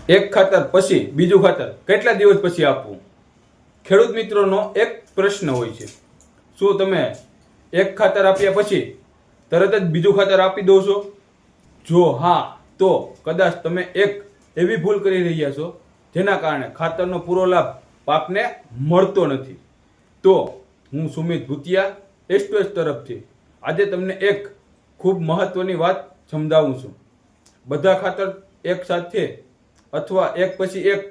એક ખાતર પછી બીજું ખાતર કેટલા દિવસ પછી આપવું? ખેડૂત મિત્રોનો એક પ્રશ્ન હોય છે, શું તમે એક ખાતર આપ્યા પછી તરત જ બીજું ખાતર આપી દો છો? જો હા, તો કદાચ તમે એક એવી ભૂલ કરી રહ્યા છો જેના કારણે ખાતરનો પૂરો લાભ પાકને મળતો નથી. તો હું સુમિત ભૂતિયા એસ્ટોએસ તરફથી આજે તમને એક ખૂબ મહત્વની વાત સમજાવું છું. બધા ખાતર એક સાથે અથવા એક પછી એક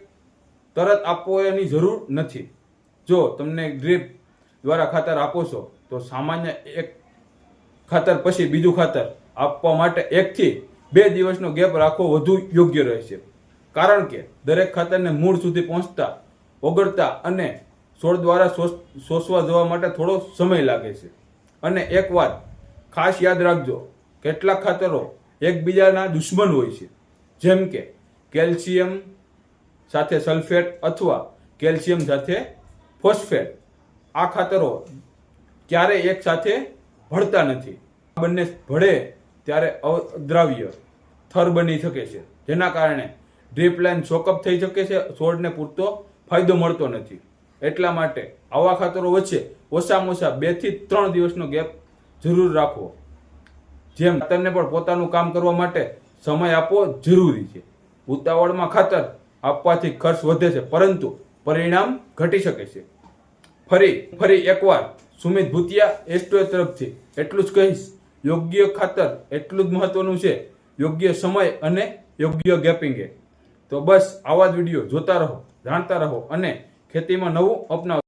તરત આપવાની જરૂર નથી. જો તમને ડ્રીપ દ્વારા ખાતર આપો છો તો સામાન્ય એક ખાતર પછી બીજું ખાતર આપવા માટે 1 થી 2 દિવસનો ગેપ રાખવો વધુ યોગ્ય રહેશે. કારણ કે દરેક ખાતરને મૂળ સુધી પહોંચતા, ઓગળતા અને છોડ દ્વારા શોષવા જવા માટે થોડો સમય લાગે છે. અને એક વાત ખાસ યાદ રાખજો, કેટલાક ખાતરો એકબીજાના દુશ્મન હોય છે, જેમ કે કેલ્શિયમ સાથે સલ્ફેટ અથવા કેલ્શિયમ સાથે ફોસ્ફેટ. આ ખાતરો ક્યારેય એક સાથે ભળતા નથી. આ બંને ભળે ત્યારે અદ્રાવ્ય થર બની શકે છે, જેના કારણે ડ્રીપ લાઇન ચોકઅપ થઈ શકે છે, છોડને પૂરતો ફાયદો મળતો નથી. એટલા માટે આવા ખાતરો વચ્ચે ઓછામાં ઓછા 2 થી 3 દિવસનો ગેપ જરૂર રાખવો. જેમ ખાતરને પણ પોતાનું કામ કરવા માટે સમય આપવો જરૂરી છે. ઉતાવળમાં ખાતર આપવાથી ખર્ચ વધે છે, પરંતુ પરિણામ ઘટી શકે છે. ફરી એકવાર સુમિત ભૂતિયા એસ્ટોએસ તરફથી એટલું જ કહીશ, યોગ્ય ખાતર એટલું જ મહત્વનું છે, યોગ્ય સમય અને યોગ્ય ગેપિંગે. તો બસ આવા જ વિડીયો જોતા રહો, જાણતા રહો અને ખેતીમાં નવું અપનાવો.